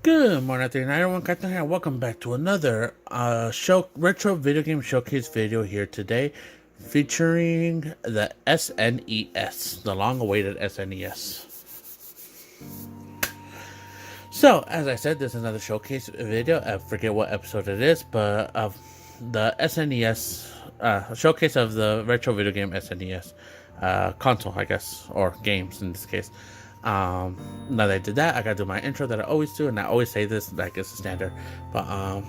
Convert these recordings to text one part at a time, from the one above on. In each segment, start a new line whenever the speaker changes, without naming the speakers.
Good morning, out there, everyone. Captain here. Welcome back to another retro video game showcase video here today, featuring the SNES, the long-awaited SNES. So, as I said, this is another showcase video. I forget what episode it is, but of the SNES showcase of the retro video game SNES console, I guess, or games in this case. Now that I did that, I gotta do my intro that I always do, and I always say this like it's a standard. But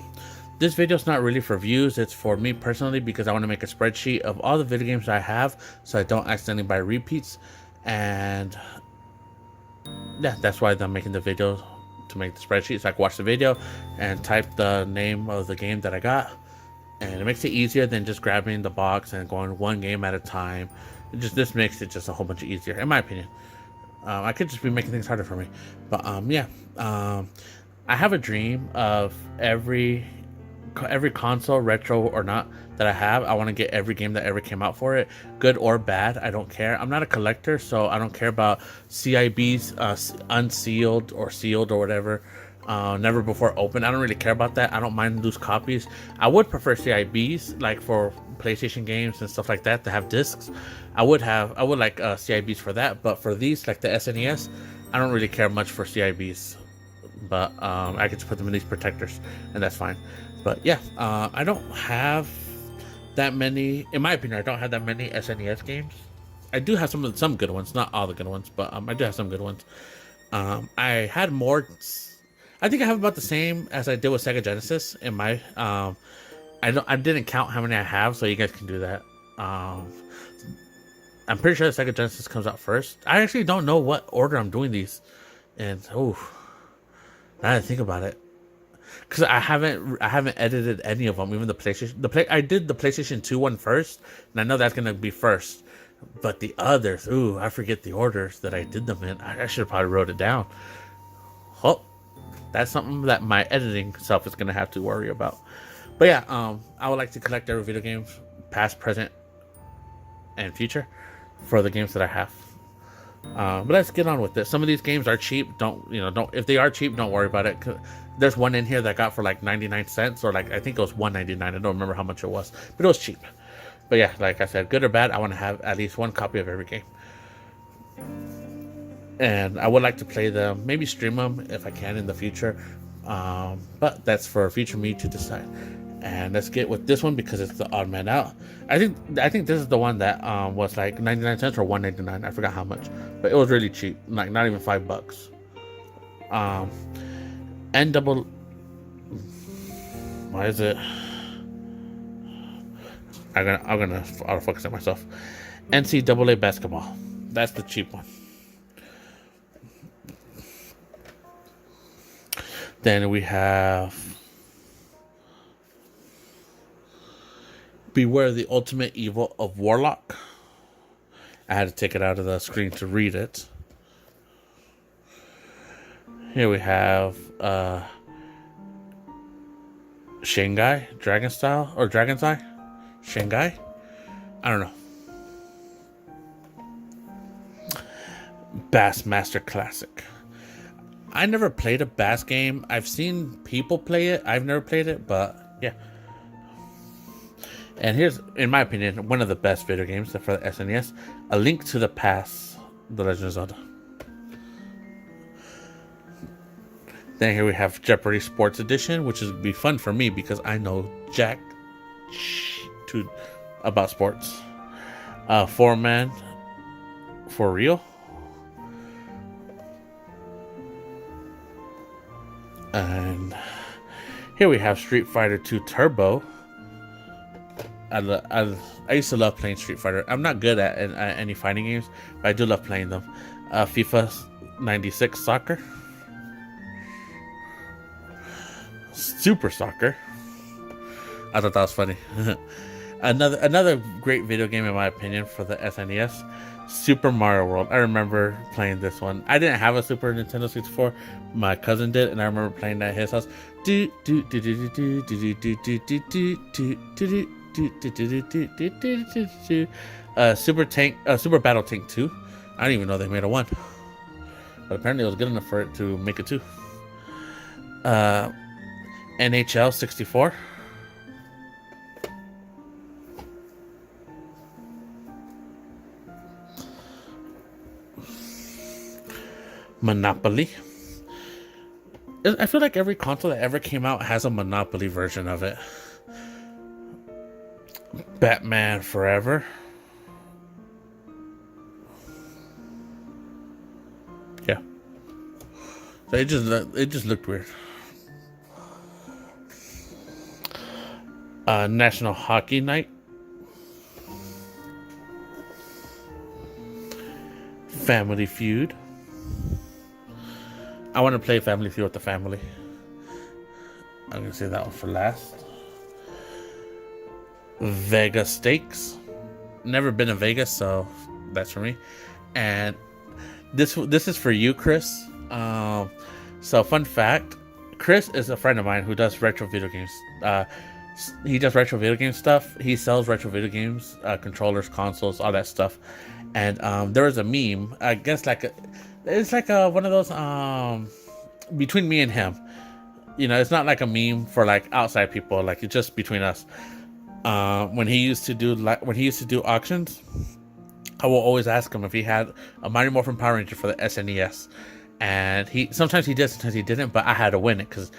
this video is not really for views, it's for me personally because I want to make a spreadsheet of all the video games I have so I don't accidentally buy repeats. And yeah, that's why I'm making the video, to make the spreadsheet so I can watch the video and type the name of the game that I got. And it makes it easier than just grabbing the box and going one game at a time. This makes it just a whole bunch easier, in my opinion. I could just be making things harder for me, but yeah. I have a dream of every console, retro or not, that I have. I want to get every game that ever came out for it, good or bad. I don't care. I'm not a collector, so I don't care about CIBs, unsealed or sealed or whatever. Never before open. I don't really care about that. I don't mind loose copies. I would prefer CIBs, like for PlayStation games and stuff like that, to have discs. I would like CIBs for that, but for these, like the SNES, I don't really care much for CIBs. But I could just put them in these protectors, and that's fine. But yeah, I don't have that many. In my opinion, I don't have that many SNES games. I do have some good ones, not all the good ones, but I do have some good ones. I had more. I think I have about the same as I did with Sega Genesis in my. I didn't count how many I have, so you guys can do that. I'm pretty sure the Sega Genesis comes out first. I actually don't know what order I'm doing these, and now that I think about it, because I haven't edited any of them. Even the PlayStation, I did the PlayStation 2 one first, and I know that's gonna be first. But the others, I forget the orders that I did them in. I should have probably wrote it down. Oh, that's something that my editing self is gonna have to worry about. But yeah, I would like to collect every video game, past, present, and future, for the games that I have. But let's get on with this. Some of these games are cheap. Don't if they are cheap, don't worry about it. There's one in here that I got for like 99 cents, or like I think it was 1.99. I don't remember how much it was, but it was cheap. But yeah, like I said, good or bad, I want to have at least one copy of every game. And I would like to play them, maybe stream them if I can in the future. But that's for future me to decide. And let's get with this one because it's the odd man out. I think this is the one that was like 99 cents or 1.99. I forgot how much, but it was really cheap, like not even $5. Why is it? I'm gonna autofocus it myself. NCAA basketball. That's the cheap one. Then we have Beware the Ultimate Evil of Warlock. I had to take it out of the screen to read it. Here we have Shanghai Dragon Style or Dragon's Eye. Shanghai? I don't know. Bassmaster Classic. I never played a Bass game. I've seen people play it. I've never played it, but yeah. And here's, in my opinion, one of the best video games for the SNES, A Link to the Past, The Legend of Zelda. Then here we have Jeopardy Sports Edition, which would be fun for me because I know jack about sports. 4-Man for Real. And here we have Street Fighter 2 Turbo. I used to love playing Street Fighter. I'm not good at any fighting games, but I do love playing them. FIFA 96 Soccer. Super Soccer. I thought that was funny. Another great video game in my opinion for the SNES. Super Mario World. I remember playing this one. I didn't have a Super Nintendo 64. My cousin did, and I remember playing that at his house. Super Battle Tank 2. I didn't even know they made a 1, but apparently it was good enough for it to make a 2. Uh, NHL 64. Monopoly. I feel like every console that ever came out has a Monopoly version of it. Batman Forever. Yeah. So it just looked weird. National Hockey Night. Family Feud. I want to play Family Feud with the family. I'm gonna say that one for last. Vegas Stakes. Never been to Vegas, so that's for me. And this is for you, Chris. So fun fact: Chris is a friend of mine who does retro video games. He does retro video game stuff. He sells retro video games, controllers, consoles, all that stuff. And there was a meme. I guess it's like one of those between me and him. You know, it's not like a meme for like outside people. Like it's just between us. When he used to do auctions, I will always ask him if he had a Mighty Morphin Power Ranger for the SNES, and sometimes he did, sometimes he didn't. But I had to win it because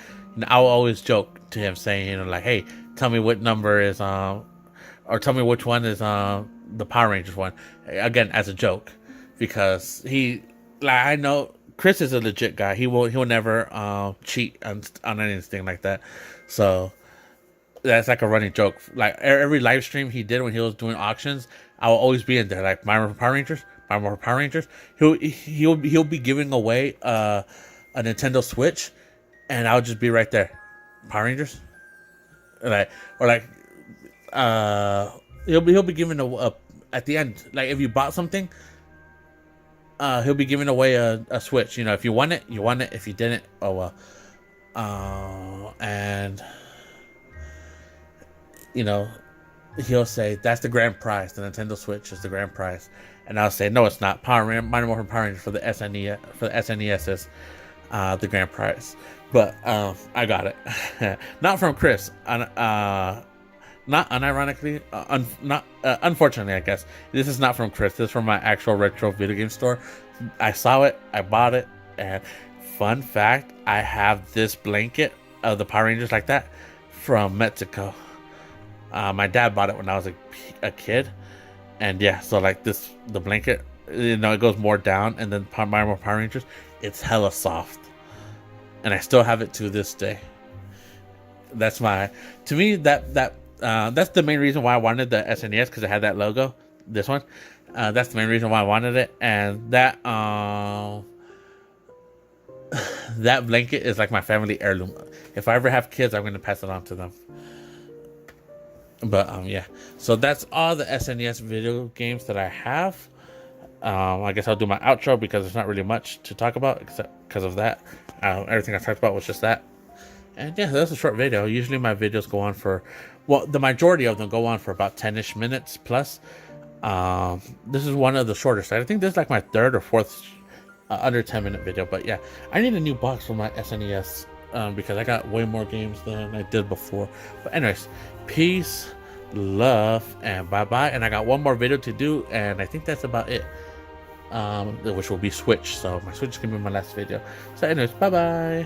I will always joke to him saying, like, "Hey, tell me what number is or tell me which one is the Power Rangers one." Again, as a joke, because I know Chris is a legit guy. He'll never cheat on anything like that. So that's like a running joke. Like every live stream he did when he was doing auctions, I will always be in there. Like my Power Rangers. He'll be giving away a Nintendo Switch, and I'll just be right there. Power Rangers, he'll be giving a at the end. Like if you bought something, he'll be giving away a Switch. You know, if you won it, you won it. If you didn't, oh well. And you know, he'll say that's the grand prize. The Nintendo Switch is the grand prize, and I'll say no, it's not. Mighty Morphin Power Rangers for the SNES is the grand prize. But I got it, not from Chris. Not unironically, unfortunately, I guess this is not from Chris. This is from my actual retro video game store. I saw it, I bought it, and fun fact, I have this blanket of the Power Rangers like that from Mexico. My dad bought it when I was a kid, and yeah, so like the blanket, you know, it goes more down, and then Power Rangers, it's hella soft, and I still have it to this day. That's to me that's the main reason why I wanted the SNES, because it had that logo. This one, that's the main reason why I wanted it, and that that blanket is like my family heirloom. If I ever have kids, I'm gonna pass it on to them. But yeah, so that's all the SNES video games that I have. I guess I'll do my outro because there's not really much to talk about except because of that. Everything I talked about was just that. And yeah, that's a short video. Usually my videos go on for, well, the majority of them go on for about 10-ish minutes plus. This is one of the shortest. I think this is like my third or fourth under 10-minute video. But yeah, I need a new box for my SNES because I got way more games than I did before. But anyways, peace, love, and bye-bye. And I got one more video to do, and I think that's about it. Which will be Switch. So my Switch is going to be my last video. So anyways, bye-bye.